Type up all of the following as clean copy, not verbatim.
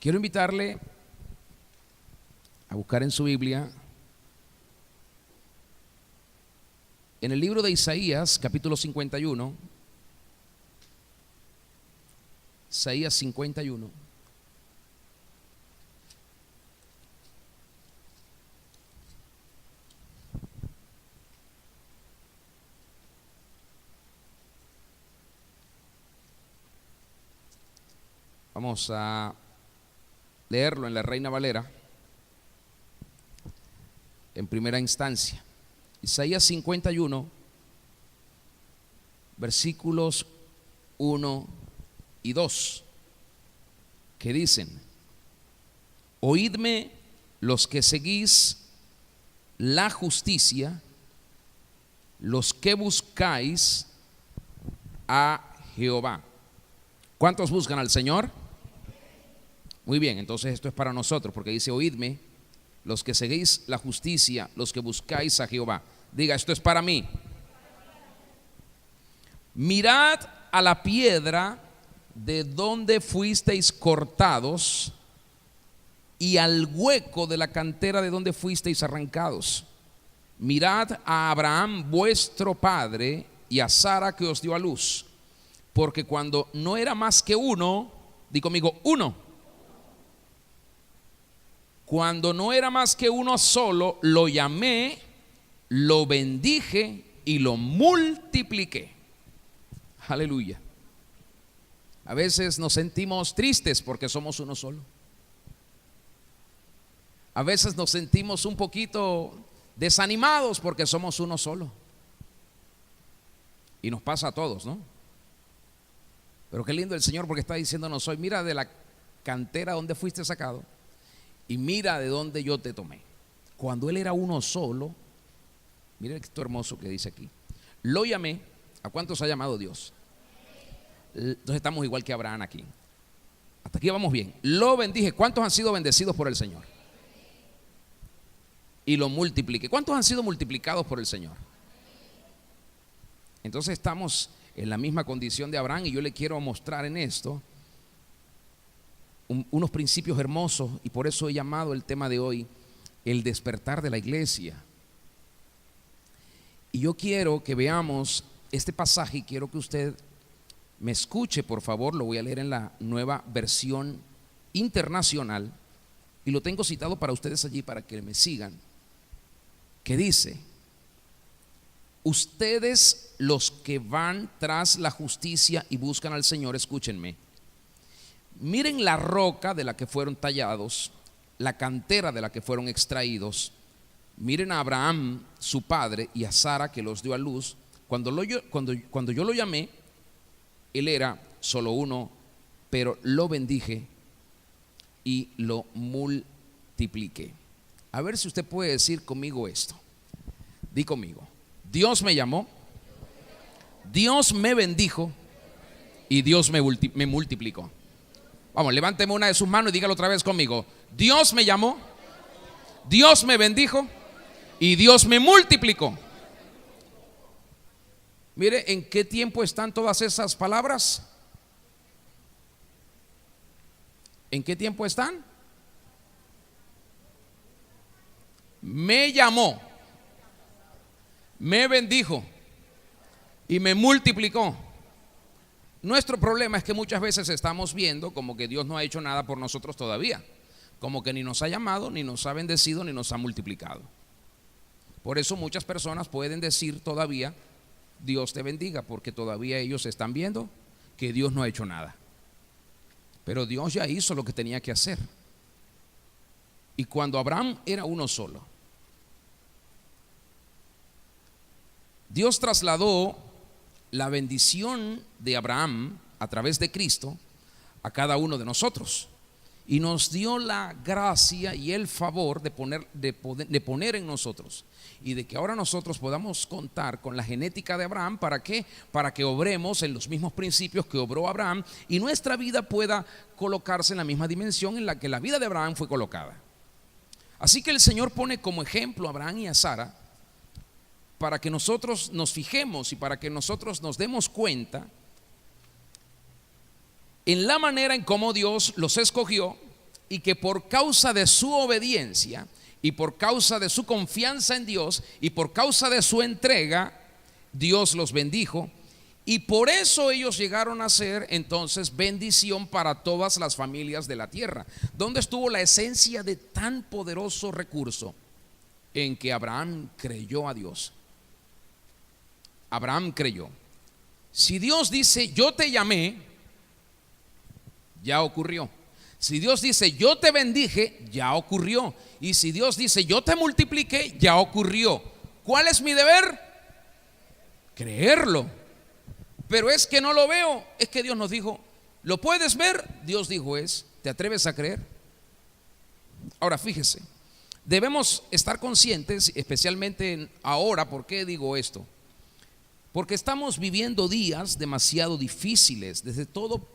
Quiero invitarle a buscar en su Biblia, en el libro de Isaías, capítulo 51, Isaías 51. Vamos a leerlo en la Reina Valera en primera instancia. Isaías 51, versículos 1 y 2, que dicen: Oídme los que seguís la justicia, los que buscáis a Jehová. ¿Cuántos buscan al Señor? Muy bien, entonces esto es para nosotros, porque dice: oídme los que seguís la justicia, los que buscáis a Jehová. Diga: esto es para mí. Mirad a la piedra de donde fuisteis cortados, y al hueco de la cantera de donde fuisteis arrancados. Mirad a Abraham vuestro padre y a Sara que os dio a luz, porque cuando no era más que uno, di conmigo, uno. Cuando no era más que uno solo, lo llamé, lo bendije y lo multipliqué. Aleluya. A veces nos sentimos tristes porque somos uno solo. A veces nos sentimos un poquito desanimados porque somos uno solo. Y nos pasa a todos, ¿no? Pero qué lindo el Señor, porque está diciéndonos hoy: mira de la cantera donde fuiste sacado y mira de donde yo te tomé. Cuando Él era uno solo, mira esto hermoso que dice aquí: lo llamé. ¿A cuántos ha llamado Dios? Entonces estamos igual que Abraham aquí. Hasta aquí vamos bien. Lo bendije. ¿Cuántos han sido bendecidos por el Señor? Y lo multipliqué. ¿Cuántos han sido multiplicados por el Señor? Entonces estamos en la misma condición de Abraham, y yo le quiero mostrar en esto unos principios hermosos, y por eso he llamado el tema de hoy el despertar de la iglesia. Y yo quiero que veamos este pasaje, y quiero que usted me escuche, por favor. Lo voy a leer en la Nueva Versión Internacional, y lo tengo citado para ustedes allí para que me sigan, que dice: ustedes los que van tras la justicia y buscan al Señor, escúchenme. Miren la roca de la que fueron tallados, la cantera de la que fueron extraídos. Miren a Abraham, su padre, y a Sara que los dio a luz. Cuando yo lo llamé, él era solo uno, pero lo bendije y lo multipliqué. A ver si usted puede decir conmigo esto. Di conmigo: Dios me llamó, Dios me bendijo y Dios me multiplicó. Vamos, levánteme una de sus manos y dígalo otra vez conmigo: Dios me llamó, Dios me bendijo y Dios me multiplicó. Mire en qué tiempo están todas esas palabras. ¿En qué tiempo están? Me llamó, me bendijo y me multiplicó. Nuestro problema es que muchas veces estamos viendo como que Dios no ha hecho nada por nosotros todavía, como que ni nos ha llamado, ni nos ha bendecido, ni nos ha multiplicado. Por eso muchas personas pueden decir todavía: Dios te bendiga, porque todavía ellos están viendo que Dios no ha hecho nada. Pero Dios ya hizo lo que tenía que hacer. Y cuando Abraham era uno solo, Dios trasladó la bendición de Abraham a través de Cristo a cada uno de nosotros, y nos dio la gracia y el favor de poner en nosotros, y de que ahora nosotros podamos contar con la genética de Abraham. ¿Para qué? Para que obremos en los mismos principios que obró Abraham, y nuestra vida pueda colocarse en la misma dimensión en la que la vida de Abraham fue colocada. Así que el Señor pone como ejemplo a Abraham y a Sara, para que nosotros nos fijemos y para que nosotros nos demos cuenta en la manera en cómo Dios los escogió y que por causa de su obediencia y por causa de su confianza en Dios y por causa de su entrega, Dios los bendijo. Y por eso ellos llegaron a ser entonces bendición para todas las familias de la tierra. ¿Dónde estuvo la esencia de tan poderoso recurso? En que Abraham creyó a Dios. Abraham creyó. Si Dios dice yo te llamé, ya ocurrió. Si Dios dice yo te bendije, ya ocurrió. Y si Dios dice yo te multipliqué, ya ocurrió. ¿Cuál es mi deber? Creerlo. Pero es que no lo veo. Es que Dios nos dijo, ¿lo puedes ver? Dios dijo ¿te atreves a creer? Ahora fíjese, debemos estar conscientes, especialmente ahora. ¿Por qué digo esto? Porque estamos viviendo días demasiado difíciles. Desde todo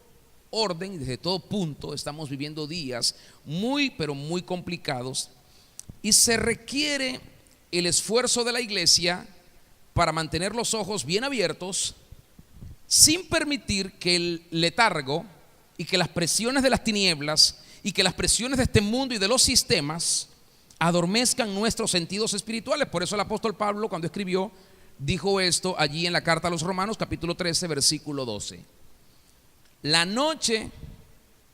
orden y desde todo punto estamos viviendo días muy pero muy complicados. Y se requiere el esfuerzo de la iglesia para mantener los ojos bien abiertos, sin permitir que el letargo y que las presiones de las tinieblas y que las presiones de este mundo y de los sistemas adormezcan nuestros sentidos espirituales. Por eso el apóstol Pablo, cuando escribió, dijo esto allí en la carta a los Romanos, capítulo 13, versículo 12. La noche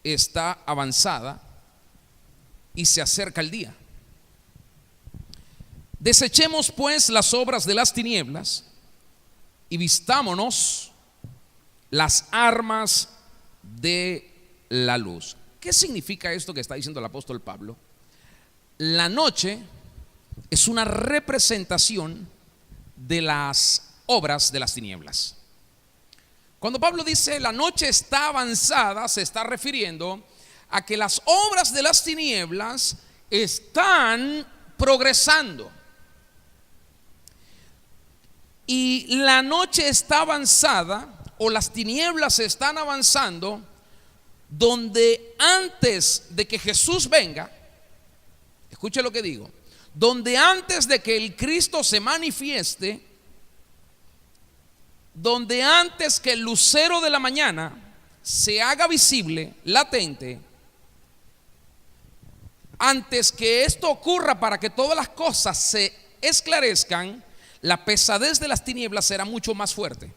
está avanzada y se acerca el día. Desechemos pues las obras de las tinieblas y vistámonos las armas de la luz. ¿Qué significa esto que está diciendo el apóstol Pablo? La noche es una representación de las obras de las tinieblas. Cuando Pablo dice la noche está avanzada, se está refiriendo a que las obras de las tinieblas están progresando. Y la noche está avanzada, o las tinieblas están avanzando, donde antes de que Jesús venga, escuche lo que digo, donde antes de que el Cristo se manifieste, donde antes que el lucero de la mañana se haga visible, latente, antes que esto ocurra para que todas las cosas se esclarezcan, la pesadez de las tinieblas será mucho más fuerte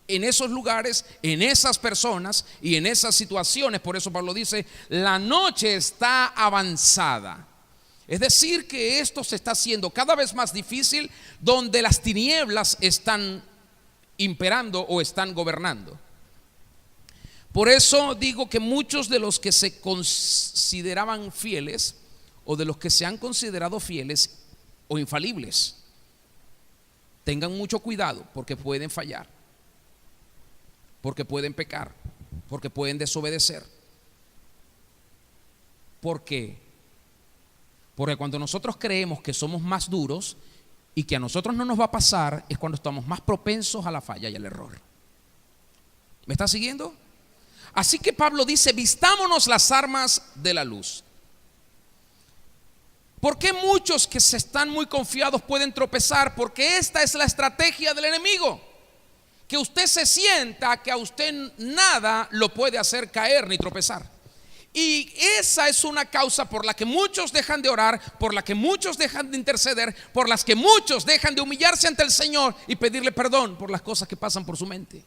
en esos lugares, en esas personas y en esas situaciones. Por eso Pablo dice, la noche está avanzada. Es decir, que esto se está haciendo cada vez más difícil, donde las tinieblas están imperando o están gobernando. Por eso digo que muchos de los que se consideraban fieles, o de los que se han considerado fieles o infalibles, tengan mucho cuidado, porque pueden fallar, porque pueden pecar, porque pueden desobedecer. ¿Por qué? Porque cuando nosotros creemos que somos más duros y que a nosotros no nos va a pasar, es cuando estamos más propensos a la falla y al error. ¿Me está siguiendo? Así que Pablo dice, vistámonos las armas de la luz. ¿Por qué muchos que se están muy confiados pueden tropezar? Porque esta es la estrategia del enemigo. Que usted se sienta que a usted nada lo puede hacer caer ni tropezar. Y esa es una causa por la que muchos dejan de orar, por la que muchos dejan de interceder, por las que muchos dejan de humillarse ante el Señor y pedirle perdón por las cosas que pasan por su mente.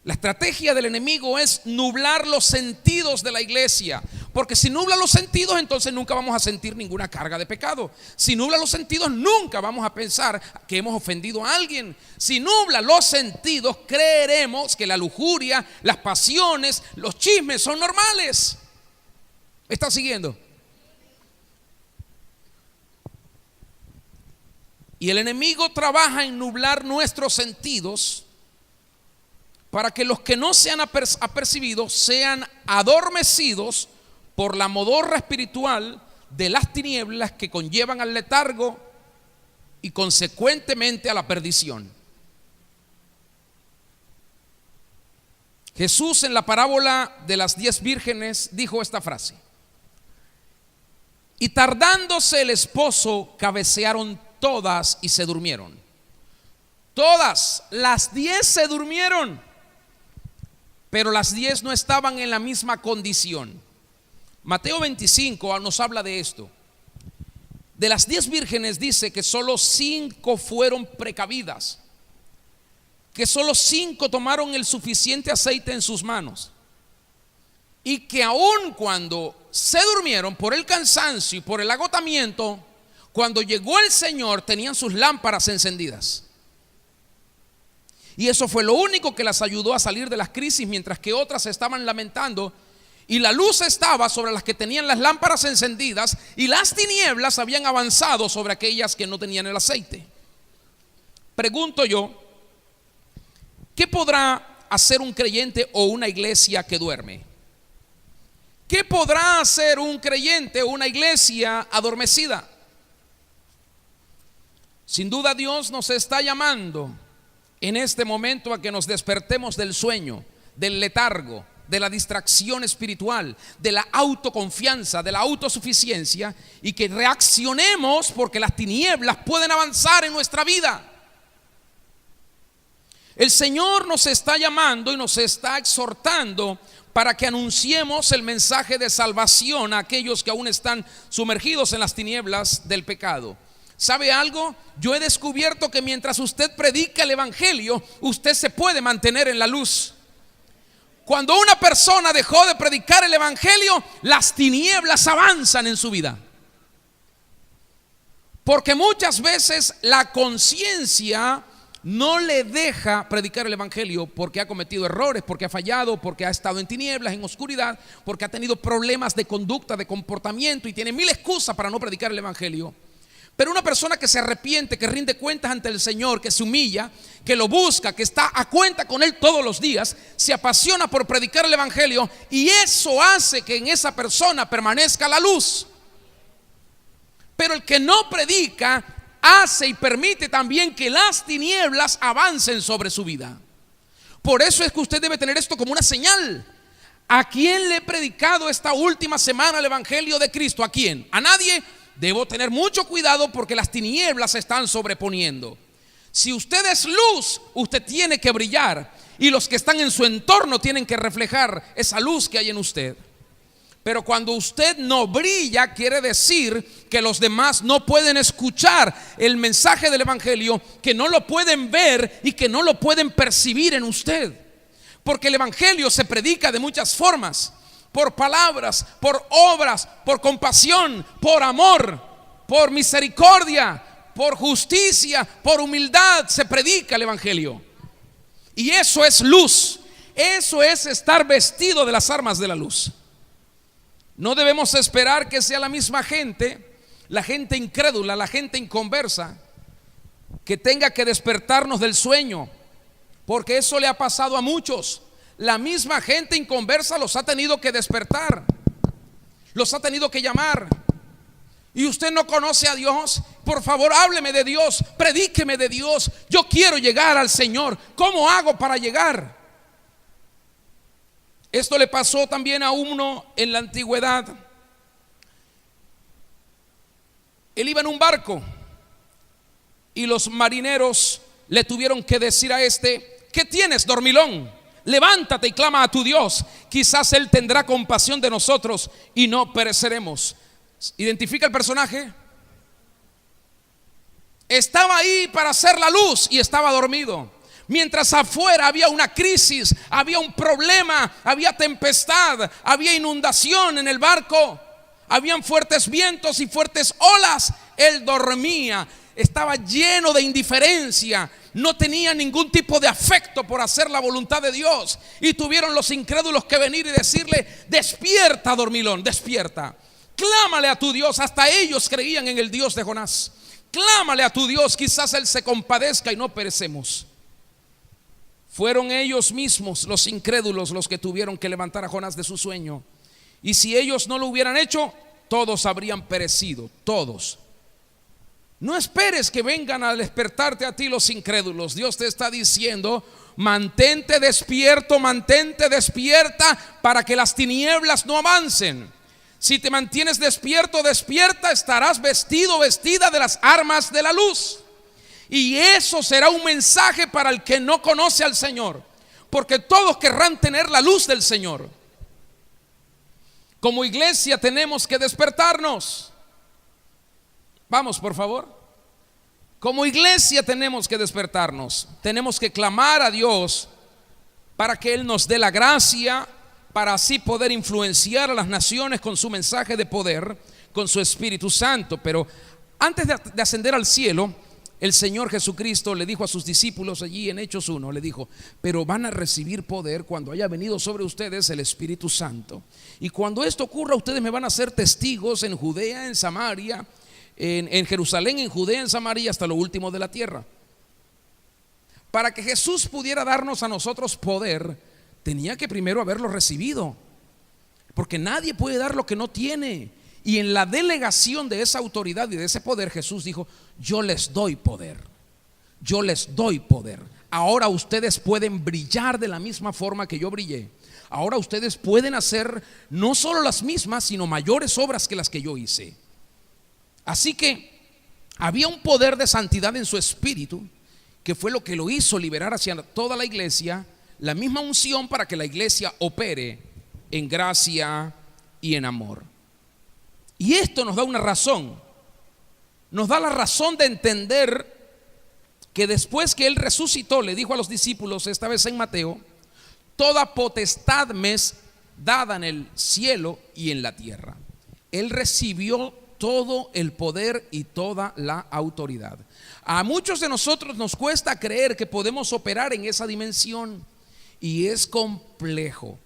La estrategia del enemigo es nublar los sentidos de la iglesia, porque si nubla los sentidos, entonces nunca vamos a sentir ninguna carga de pecado. Si nubla los sentidos, nunca vamos a pensar que hemos ofendido a alguien. Si nubla los sentidos, creeremos que la lujuria, las pasiones, los chismes son normales. ¿Me está siguiendo? Y el enemigo trabaja en nublar nuestros sentidos, para que los que no se han apercibido sean adormecidos por la modorra espiritual de las tinieblas que conllevan al letargo y consecuentemente a la perdición. Jesús, en la parábola de las 10 vírgenes, dijo esta frase: y tardándose el esposo, cabecearon todas y se durmieron. Todas las 10 se durmieron. pero las 10 no estaban en la misma condición. Mateo 25 nos habla de esto. De las 10 vírgenes dice que solo 5 fueron precavidas, que solo 5 tomaron el suficiente aceite en sus manos, y que aun cuando se durmieron por el cansancio y por el agotamiento, cuando llegó el Señor tenían sus lámparas encendidas. Y eso fue lo único que las ayudó a salir de las crisis, mientras que otras se estaban lamentando. Y la luz estaba sobre las que tenían las lámparas encendidas, y las tinieblas habían avanzado sobre aquellas que no tenían el aceite. Pregunto yo, ¿qué podrá hacer un creyente o una iglesia que duerme? ¿Qué podrá hacer un creyente o una iglesia adormecida? Sin duda Dios nos está llamando en este momento a que nos despertemos del sueño, del letargo, de la distracción espiritual, de la autoconfianza, de la autosuficiencia, y que reaccionemos, porque las tinieblas pueden avanzar en nuestra vida. El Señor nos está llamando y nos está exhortando para que anunciemos el mensaje de salvación a aquellos que aún están sumergidos en las tinieblas del pecado. ¿Sabe algo? Yo he descubierto que mientras usted predica el evangelio, usted se puede mantener en la luz. Cuando una persona dejó de predicar el evangelio, las tinieblas avanzan en su vida. Porque muchas veces la conciencia no le deja predicar el evangelio porque ha cometido errores, porque ha fallado, porque ha estado en tinieblas, en oscuridad, porque ha tenido problemas de conducta, de comportamiento, y tiene mil excusas para no predicar el evangelio. Pero una persona que se arrepiente, que rinde cuentas ante el Señor, que se humilla, que lo busca, que está a cuenta con Él todos los días, se apasiona por predicar el evangelio, y eso hace que en esa persona permanezca la luz. Pero el que no predica hace y permite también que las tinieblas avancen sobre su vida. Por eso es que usted debe tener esto como una señal. ¿A quién le he predicado esta última semana el evangelio de Cristo? ¿A quién? ¿A nadie? Debo tener mucho cuidado porque las tinieblas se están sobreponiendo. Si usted es luz, usted tiene que brillar, y los que están en su entorno tienen que reflejar esa luz que hay en usted. Pero cuando usted no brilla, quiere decir que los demás no pueden escuchar el mensaje del evangelio, que no lo pueden ver y que no lo pueden percibir en usted. Porque el evangelio se predica de muchas formas: por palabras, por obras, por compasión, por amor, por misericordia, por justicia, por humildad. Se predica el evangelio. Y eso es luz. Eso es estar vestido de las armas de la luz. No debemos esperar que sea la misma gente, la gente incrédula, la gente inconversa, que tenga que despertarnos del sueño, porque eso le ha pasado a muchos. La misma gente inconversa los ha tenido que despertar, los ha tenido que llamar. Y usted no conoce a Dios, por favor hábleme de Dios, predíqueme de Dios. Yo quiero llegar al Señor. ¿Cómo hago para llegar? Esto le pasó también a uno en la antigüedad. Él iba en un barco y los marineros le tuvieron que decir a este: ¿qué tienes, dormilón? Levántate y clama a tu Dios, quizás Él tendrá compasión de nosotros y no pereceremos. ¿Identifica el personaje? Estaba ahí para hacer la luz y estaba dormido. Mientras afuera había una crisis, había un problema, había tempestad, había inundación en el barco, habían fuertes vientos y fuertes olas. Él dormía, estaba lleno de indiferencia, no tenía ningún tipo de afecto por hacer la voluntad de Dios. Y tuvieron los incrédulos que venir y decirle: despierta, dormilón, despierta, clámale a tu Dios. Hasta ellos creían en el Dios de Jonás. Clámale a tu Dios, quizás Él se compadezca y no perecemos. Fueron ellos mismos, los incrédulos, los que tuvieron que levantar a Jonás de su sueño. Y si ellos no lo hubieran hecho, todos habrían perecido, todos. No esperes que vengan a despertarte a ti los incrédulos. Dios te está diciendo: mantente despierto, mantente despierta, para que las tinieblas no avancen. Si te mantienes despierto, despierta, estarás vestido, vestida de las armas de la luz. Y eso será un mensaje para el que no conoce al Señor. porque todos querrán tener la luz del Señor. Como iglesia tenemos que despertarnos. Vamos, por favor. Como iglesia tenemos que despertarnos. Tenemos que clamar a Dios para que Él nos dé la gracia, para así poder influenciar a las naciones con su mensaje de poder, con su Espíritu Santo. Pero antes de ascender al cielo, el Señor Jesucristo le dijo a sus discípulos allí en Hechos 1, le dijo: pero van a recibir poder cuando haya venido sobre ustedes el Espíritu Santo. Y cuando esto ocurra, ustedes me van a ser testigos en Judea, en Samaria, en Jerusalén, en Judea, en Samaria, hasta lo último de la tierra. Para que Jesús pudiera darnos a nosotros poder, tenía que primero haberlo recibido, porque nadie puede dar lo que no tiene. Y en la delegación de esa autoridad y de ese poder, Jesús dijo: yo les doy poder, yo les doy poder. Ahora ustedes pueden brillar de la misma forma que yo brillé. Ahora ustedes pueden hacer no solo las mismas, sino mayores obras que las que yo hice. Así que había un poder de santidad en su espíritu, que fue lo que lo hizo liberar hacia toda la iglesia, la misma unción para que la iglesia opere en gracia y en amor. Y esto nos da una razón, nos da la razón de entender que después que Él resucitó, le dijo a los discípulos, esta vez en Mateo: toda potestad me es dada en el cielo y en la tierra. Él recibió todo el poder y toda la autoridad. A muchos de nosotros nos cuesta creer que podemos operar en esa dimensión, y es complejo.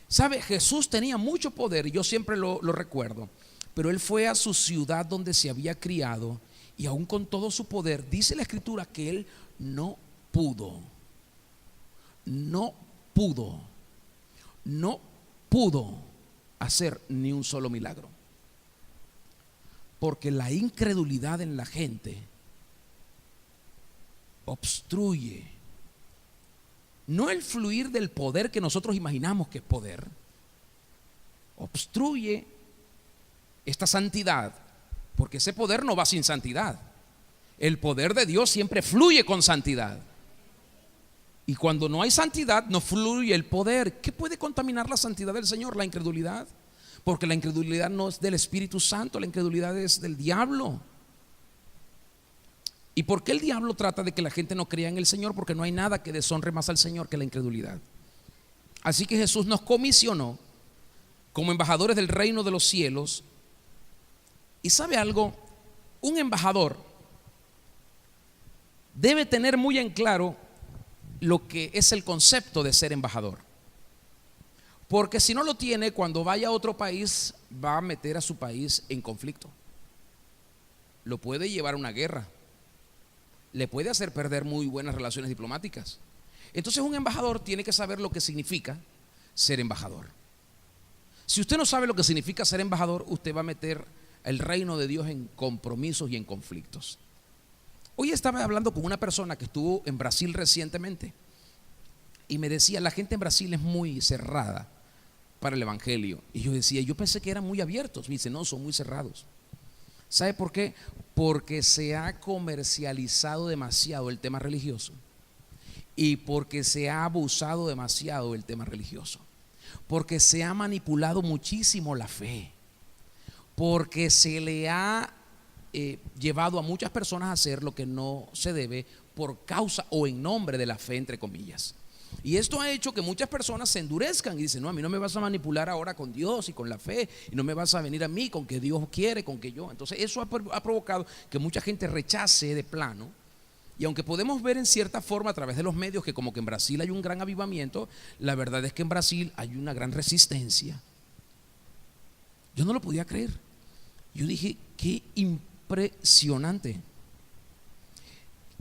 ¿Sabe? Jesús tenía mucho poder, y yo siempre lo recuerdo, pero Él fue a su ciudad donde se había criado, y aún con todo su poder, dice la Escritura que Él no pudo hacer ni un solo milagro, porque la incredulidad en la gente obstruye no el fluir del poder que nosotros imaginamos que es poder, obstruye esta santidad, porque ese poder no va sin santidad. El poder de Dios siempre fluye con santidad, y cuando no hay santidad no fluye el poder. ¿Qué puede contaminar la santidad del Señor? La incredulidad, porque la incredulidad no es del Espíritu Santo, la incredulidad es del diablo. ¿Y por qué el diablo trata de que la gente no crea en el Señor? Porque no hay nada que deshonre más al Señor que la incredulidad. Así que Jesús nos comisionó como embajadores del reino de los cielos. ¿Y sabe algo? Un embajador debe tener muy en claro lo que es el concepto de ser embajador, porque si no lo tiene, cuando vaya a otro país va a meter a su país en conflicto, lo puede llevar a una guerra, le puede hacer perder muy buenas relaciones diplomáticas. Entonces un embajador tiene que saber lo que significa ser embajador. Si usted no sabe lo que significa ser embajador, usted va a meter el reino de Dios en compromisos y en conflictos. Hoy estaba hablando con una persona que estuvo en Brasil recientemente, y me decía: la gente en Brasil es muy cerrada para el evangelio. Y yo decía: yo pensé que eran muy abiertos. Me dice: no, son muy cerrados. ¿Sabe por qué? Porque se ha comercializado demasiado el tema religioso, y porque se ha abusado demasiado el tema religioso, porque se ha manipulado muchísimo la fe, porque se le ha llevado a muchas personas a hacer lo que no se debe por causa o en nombre de la fe, entre comillas. Y esto ha hecho que muchas personas se endurezcan y dicen: no, a mí no me vas a manipular ahora con Dios y con la fe, y no me vas a venir a mí con que Dios quiere, con que yo. Entonces eso ha provocado que mucha gente rechace de plano. Y aunque podemos ver en cierta forma a través de los medios que como que en Brasil hay un gran avivamiento, la verdad es que en Brasil hay una gran resistencia. Yo no lo podía creer. Yo dije: qué impresionante.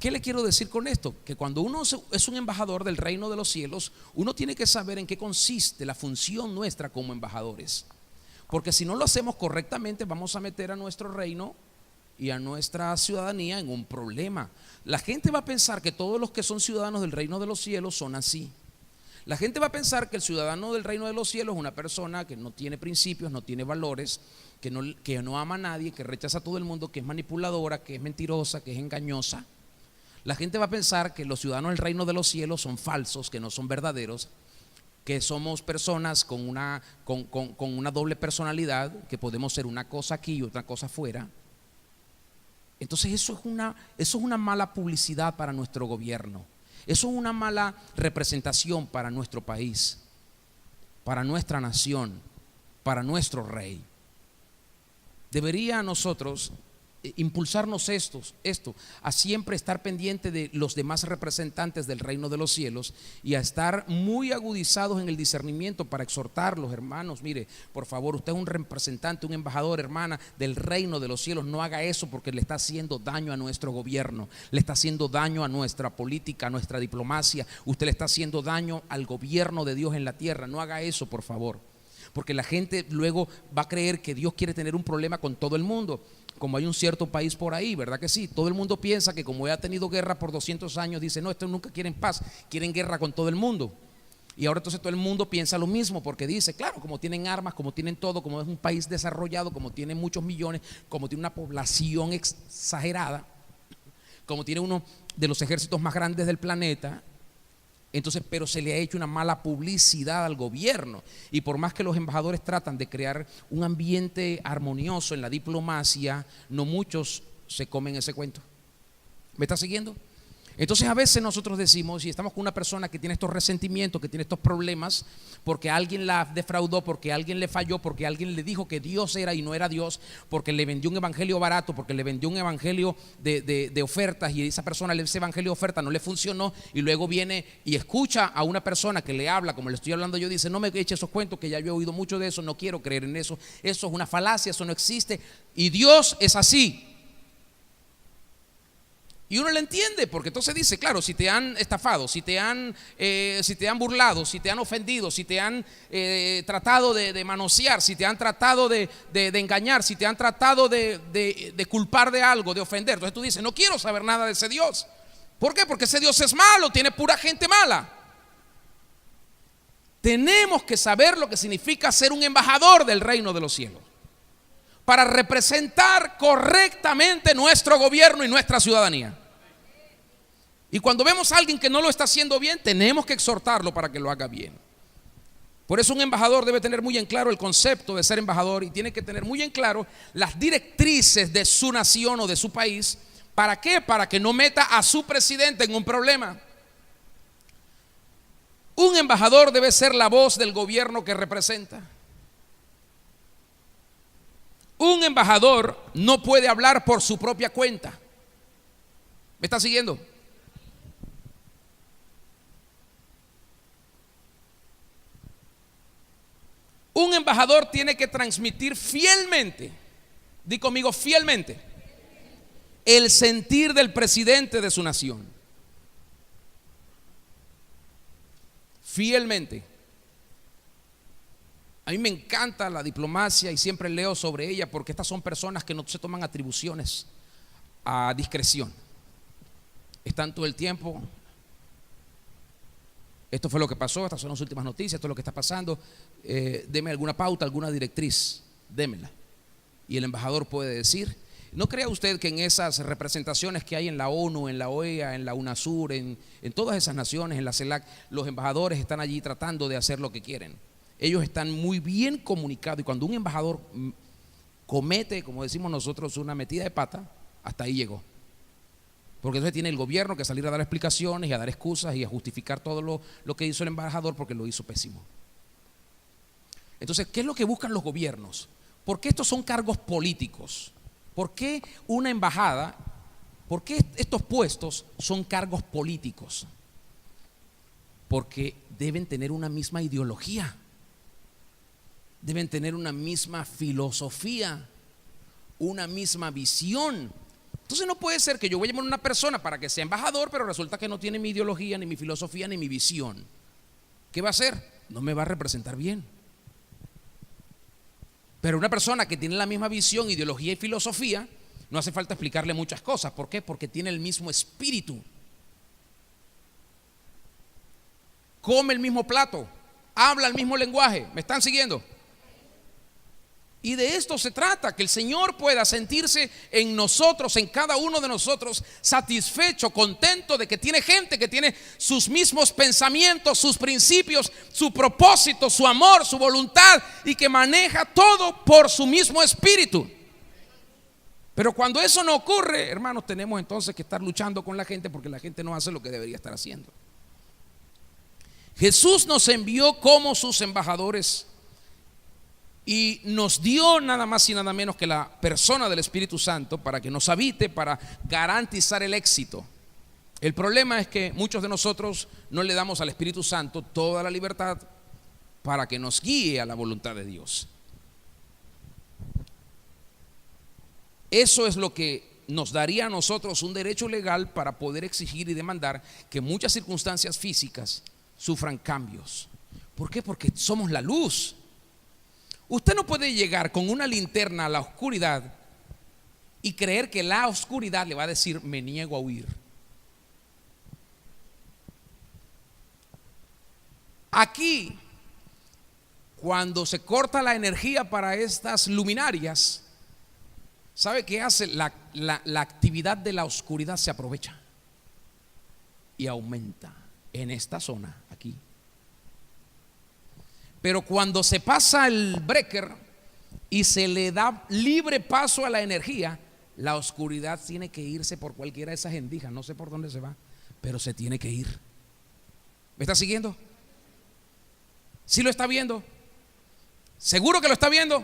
¿Qué le quiero decir con esto? Que cuando uno es un embajador del reino de los cielos, uno tiene que saber en qué consiste la función nuestra como embajadores, porque si no lo hacemos correctamente, vamos a meter a nuestro reino y a nuestra ciudadanía en un problema. La gente va a pensar que todos los que son ciudadanos del reino de los cielos son así. La gente va a pensar que el ciudadano del reino de los cielos es una persona que no tiene principios, no tiene valores, que no ama a nadie, que rechaza a todo el mundo, que es manipuladora, que es mentirosa, que es engañosa. La gente va a pensar que los ciudadanos del reino de los cielos son falsos, que no son verdaderos, que somos personas con una doble personalidad, que podemos ser una cosa aquí y otra cosa afuera. Entonces eso es una mala publicidad para nuestro gobierno. Eso es una mala representación para nuestro país, para nuestra nación, para nuestro rey. Debería a nosotros impulsarnos esto, a siempre estar pendiente de los demás representantes del reino de los cielos y a estar muy agudizados en el discernimiento para exhortarlos, hermanos. Mire, por favor, usted es un representante, un embajador, hermana, del reino de los cielos. No haga eso porque le está haciendo daño a nuestro gobierno, le está haciendo daño a nuestra política, a nuestra diplomacia. Usted le está haciendo daño al gobierno de Dios en la tierra. No haga eso, por favor, porque la gente luego va a creer que Dios quiere tener un problema con todo el mundo. Como hay un cierto país por ahí, ¿verdad que sí? Todo el mundo piensa que como ha tenido guerra por 200 años, dice, no, estos nunca quieren paz, quieren guerra con todo el mundo. Y ahora entonces todo el mundo piensa lo mismo, porque dice, claro, como tienen armas, como tienen todo, como es un país desarrollado, como tiene muchos millones, como tiene una población exagerada, como tiene uno de los ejércitos más grandes del planeta, entonces, pero se le ha hecho una mala publicidad al gobierno. Y por más que los embajadores tratan de crear un ambiente armonioso en la diplomacia, no muchos se comen ese cuento. ¿Me está siguiendo? Entonces a veces nosotros decimos, y estamos con una persona que tiene estos resentimientos, que tiene estos problemas, porque alguien la defraudó, porque alguien le falló, porque alguien le dijo que Dios era y no era Dios, porque le vendió un evangelio barato, porque le vendió un evangelio de ofertas, y esa persona, ese evangelio de oferta no le funcionó, y luego viene y escucha a una persona que le habla como le estoy hablando yo, dice, no me eche esos cuentos, que ya yo he oído mucho de eso, no quiero creer en eso, eso es una falacia, eso no existe, y Dios es así. Y uno le entiende, porque entonces dice, claro, si te han estafado, si te han burlado, si te han ofendido, si te han tratado de manosear, si te han tratado de engañar, si te han tratado de culpar de algo, de ofender, entonces tú dices, no quiero saber nada de ese Dios. ¿Por qué? Porque ese Dios es malo, tiene pura gente mala. Tenemos que saber lo que significa ser un embajador del reino de los cielos, para representar correctamente nuestro gobierno y nuestra ciudadanía. Y cuando vemos a alguien que no lo está haciendo bien, tenemos que exhortarlo para que lo haga bien. Por eso un embajador debe tener muy en claro el concepto de ser embajador y tiene que tener muy en claro las directrices de su nación o de su país. ¿Para qué? Para que no meta a su presidente en un problema. Un embajador debe ser la voz del gobierno que representa. Un embajador no puede hablar por su propia cuenta. ¿Me está siguiendo? Un embajador tiene que transmitir fielmente, di conmigo, fielmente, el sentir del presidente de su nación. Fielmente. A mí me encanta la diplomacia y siempre leo sobre ella, porque estas son personas que no se toman atribuciones a discreción. Están todo el tiempo, esto fue lo que pasó, estas son las últimas noticias, esto es lo que está pasando, deme alguna pauta, alguna directriz, démela. Y el embajador puede decir, no crea usted que en esas representaciones que hay en la ONU, en la OEA, en la UNASUR, en todas esas naciones, en la CELAC, los embajadores están allí tratando de hacer lo que quieren. Ellos están muy bien comunicados, y cuando un embajador comete, como decimos nosotros, una metida de pata, hasta ahí llegó. Porque entonces tiene el gobierno que salir a dar explicaciones y a dar excusas y a justificar todo lo que hizo el embajador, porque lo hizo pésimo. Entonces, ¿qué es lo que buscan los gobiernos? ¿Por qué estos son cargos políticos? ¿Por qué una embajada? ¿Por qué estos puestos son cargos políticos? Porque deben tener una misma ideología, deben tener una misma filosofía, una misma visión. Entonces no puede ser que yo voy a llamar a una persona para que sea embajador, pero resulta que no tiene mi ideología, ni mi filosofía, ni mi visión. ¿Qué va a hacer? No me va a representar bien. Pero una persona que tiene la misma visión, ideología y filosofía, no hace falta explicarle muchas cosas. ¿Por qué? Porque tiene el mismo espíritu, come el mismo plato, habla el mismo lenguaje. ¿Me están siguiendo? Y de esto se trata, que el Señor pueda sentirse en nosotros, en cada uno de nosotros, satisfecho, contento de que tiene gente que tiene sus mismos pensamientos, sus principios, su propósito, su amor, su voluntad, y que maneja todo por su mismo espíritu. Pero cuando eso no ocurre, hermanos, tenemos entonces que estar luchando con la gente, porque la gente no hace lo que debería estar haciendo. Jesús nos envió como sus embajadores y nos dio nada más y nada menos que la persona del Espíritu Santo para que nos habite, para garantizar el éxito. El problema es que muchos de nosotros no le damos al Espíritu Santo toda la libertad para que nos guíe a la voluntad de Dios. Eso es lo que nos daría a nosotros un derecho legal para poder exigir y demandar que muchas circunstancias físicas sufran cambios. ¿Por qué? Porque somos la luz. Usted no puede llegar con una linterna a la oscuridad y creer que la oscuridad le va a decir: me niego a huir. Aquí, cuando se corta la energía para estas luminarias, ¿sabe qué hace? La actividad de la oscuridad se aprovecha y aumenta en esta zona aquí. Pero cuando se pasa el breaker y se le da libre paso a la energía, la oscuridad tiene que irse por cualquiera de esas endijas. No sé por dónde se va, pero se tiene que ir. ¿Me está siguiendo? ¿Sí lo está viendo? ¿Seguro que lo está viendo?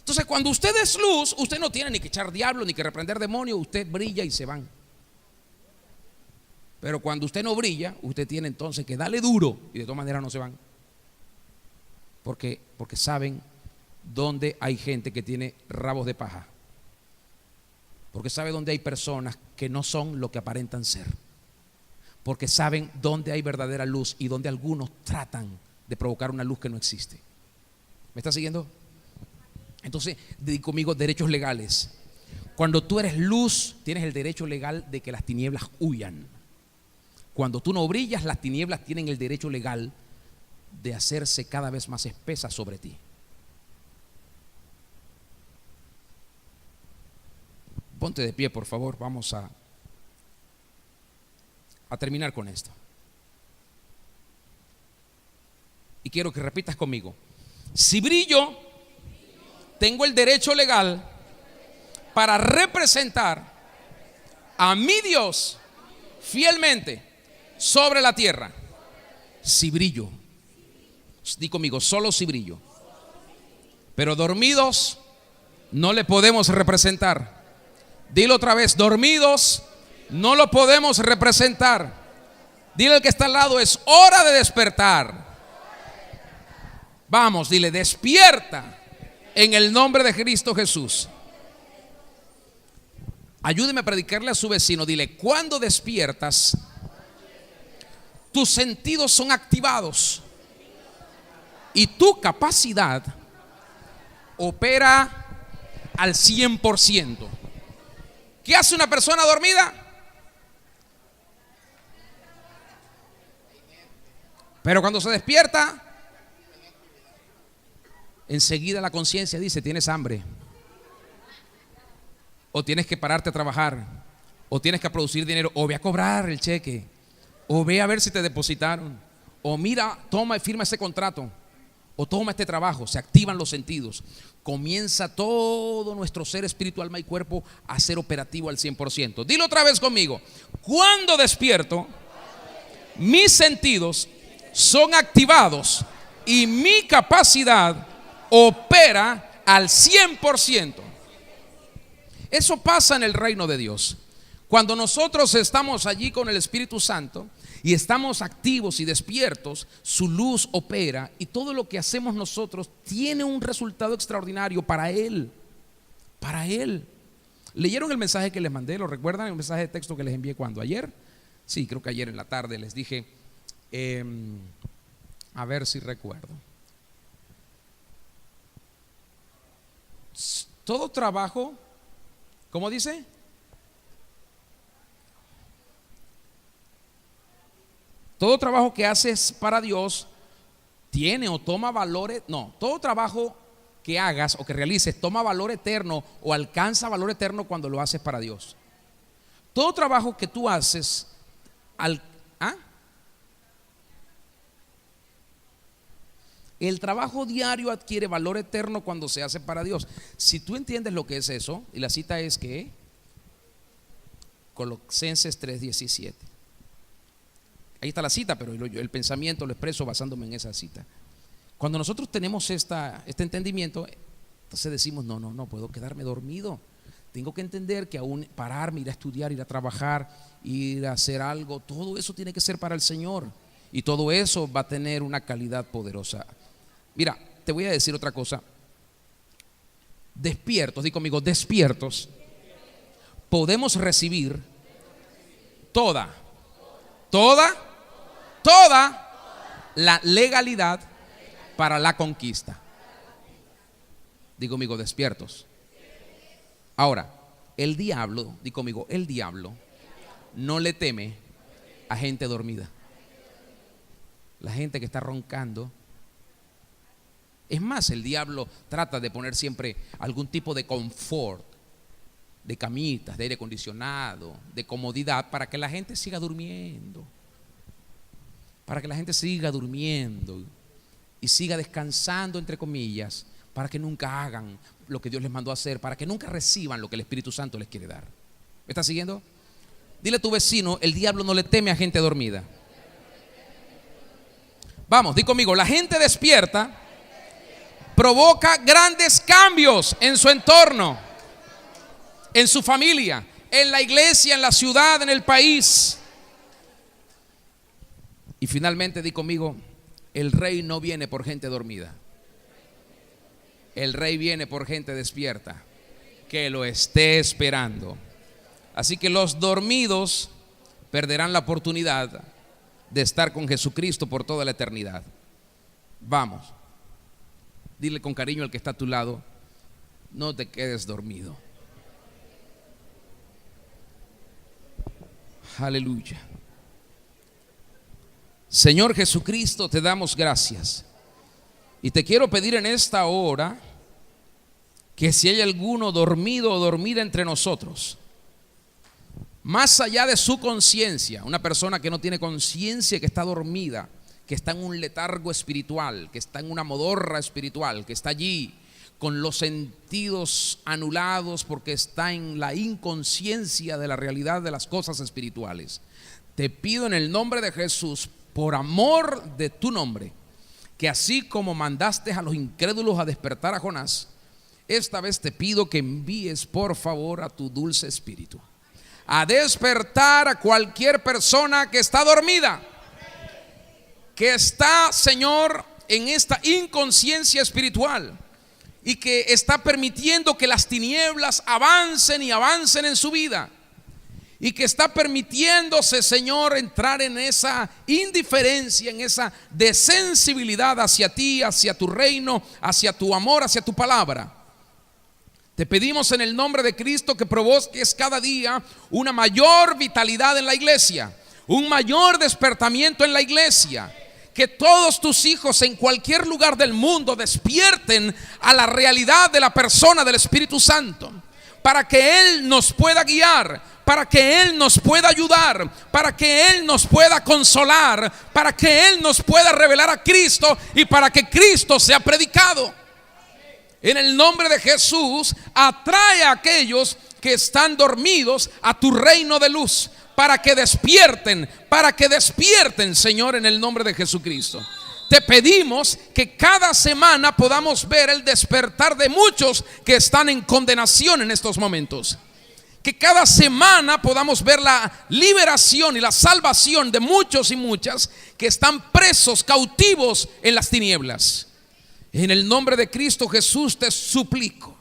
Entonces, cuando usted es luz, usted no tiene ni que echar diablo ni que reprender demonios. Usted brilla y se van. Pero cuando usted no brilla, usted tiene entonces que darle duro, y de todas maneras no se van. Porque saben dónde hay gente que tiene rabos de paja. Porque sabe dónde hay personas que no son lo que aparentan ser. Porque saben dónde hay verdadera luz y dónde algunos tratan de provocar una luz que no existe. ¿Me está siguiendo? Entonces, di conmigo: derechos legales. Cuando tú eres luz, tienes el derecho legal de que las tinieblas huyan. Cuando tú no brillas, las tinieblas tienen el derecho legal de hacerse cada vez más espesas sobre ti. Ponte de pie, por favor. Vamos a terminar con esto. Y quiero que repitas conmigo: si brillo, tengo el derecho legal para representar a mi Dios fielmente sobre la tierra. Si brillo. Di conmigo: solo si brillo. Pero dormidos no le podemos representar. Dilo otra vez: dormidos no lo podemos representar. Dile al que está al lado: es hora de despertar. Vamos, dile: despierta en el nombre de Cristo Jesús. Ayúdeme a predicarle a su vecino. Dile: cuando despiertas, tus sentidos son activados y tu capacidad opera al 100%. ¿Qué hace una persona dormida? Pero cuando se despierta, enseguida la conciencia dice: tienes hambre, o tienes que pararte a trabajar, o tienes que producir dinero, o ve a cobrar el cheque, o ve a ver si te depositaron, o mira, toma y firma ese contrato, o toma este trabajo. Se activan los sentidos. Comienza todo nuestro ser espíritu, alma y cuerpo a ser operativo al 100%. Dilo otra vez conmigo: cuando despierto, mis sentidos son activados y mi capacidad opera al 100%. Eso pasa en el reino de Dios. Cuando nosotros estamos allí con el Espíritu Santo y estamos activos y despiertos, su luz opera y todo lo que hacemos nosotros tiene un resultado extraordinario para Él. Para Él. ¿Leyeron el mensaje que les mandé? ¿Lo recuerdan? El mensaje de texto que les envié cuando ayer. Sí, creo que ayer en la tarde les dije, a ver si recuerdo. Todo trabajo, ¿cómo dice? Todo trabajo que haces para Dios tiene o toma valores. No, todo trabajo que hagas o que realices toma valor eterno o alcanza valor eterno cuando lo haces para Dios. Todo trabajo que tú haces el trabajo diario adquiere valor eterno cuando se hace para Dios. Si tú entiendes lo que es eso, y la cita es que Colosenses 3:17. Ahí está la cita, pero el pensamiento lo expreso basándome en esa cita. Cuando nosotros tenemos este entendimiento, entonces decimos, no puedo quedarme dormido. Tengo que entender que aún pararme, ir a estudiar, ir a trabajar, ir a hacer algo, todo eso tiene que ser para el Señor. Y todo eso va a tener una calidad poderosa. Mira, te voy a decir otra cosa. Despiertos, di conmigo, despiertos, podemos recibir toda la legalidad para la conquista. Digo conmigo, despiertos. Ahora, el diablo, di conmigo, el diablo no le teme a gente dormida. La gente que está roncando. Es más, el diablo trata de poner siempre algún tipo de confort, de camitas, de aire acondicionado, de comodidad para que la gente siga durmiendo. Para que la gente siga durmiendo y siga descansando, entre comillas, para que nunca hagan lo que Dios les mandó a hacer, para que nunca reciban lo que el Espíritu Santo les quiere dar. ¿Me estás siguiendo? Dile a tu vecino, el diablo no le teme a gente dormida. Vamos, di conmigo, la gente despierta provoca grandes cambios en su entorno, en su familia, en la iglesia, en la ciudad, en el país. Y finalmente di conmigo, el rey no viene por gente dormida. El rey viene por gente despierta, que lo esté esperando. Así que los dormidos perderán la oportunidad de estar con Jesucristo por toda la eternidad. Vamos, dile con cariño al que está a tu lado, no te quedes dormido. Aleluya. Señor Jesucristo, te damos gracias. Y te quiero pedir en esta hora que si hay alguno dormido o dormida entre nosotros, más allá de su conciencia, una persona que no tiene conciencia, que está dormida, que está en un letargo espiritual, que está en una modorra espiritual, que está allí con los sentidos anulados porque está en la inconsciencia de la realidad de las cosas espirituales. Te pido en el nombre de Jesús, por amor de tu nombre, que así como mandaste a los incrédulos a despertar a Jonás, esta vez te pido que envíes por favor a tu dulce espíritu a despertar a cualquier persona que está dormida, que está, Señor, en esta inconsciencia espiritual y que está permitiendo que las tinieblas avancen y avancen en su vida, y que está permitiéndose, Señor, entrar en esa indiferencia, en esa desensibilidad hacia ti, hacia tu reino, hacia tu amor, hacia tu palabra. Te pedimos en el nombre de Cristo que provoques cada día una mayor vitalidad en la iglesia, un mayor despertamiento en la iglesia. Que todos tus hijos en cualquier lugar del mundo despierten a la realidad de la persona del Espíritu Santo, para que Él nos pueda guiar, para que Él nos pueda ayudar, para que Él nos pueda consolar, para que Él nos pueda revelar a Cristo y para que Cristo sea predicado. En el nombre de Jesús, atrae a aquellos que están dormidos a tu reino de luz, para que despierten, Señor, en el nombre de Jesucristo. Te pedimos que cada semana podamos ver el despertar de muchos que están en condenación en estos momentos. Que cada semana podamos ver la liberación y la salvación de muchos y muchas que están presos, cautivos en las tinieblas. En el nombre de Cristo Jesús te suplico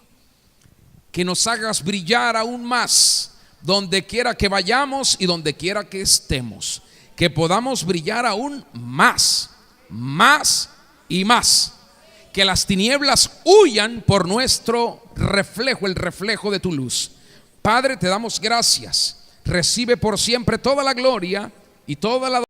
que nos hagas brillar aún más donde quiera que vayamos y donde quiera que estemos. Que podamos brillar aún más, más y más. Que las tinieblas huyan por nuestro reflejo, el reflejo de tu luz. Padre, te damos gracias. Recibe por siempre toda la gloria y toda la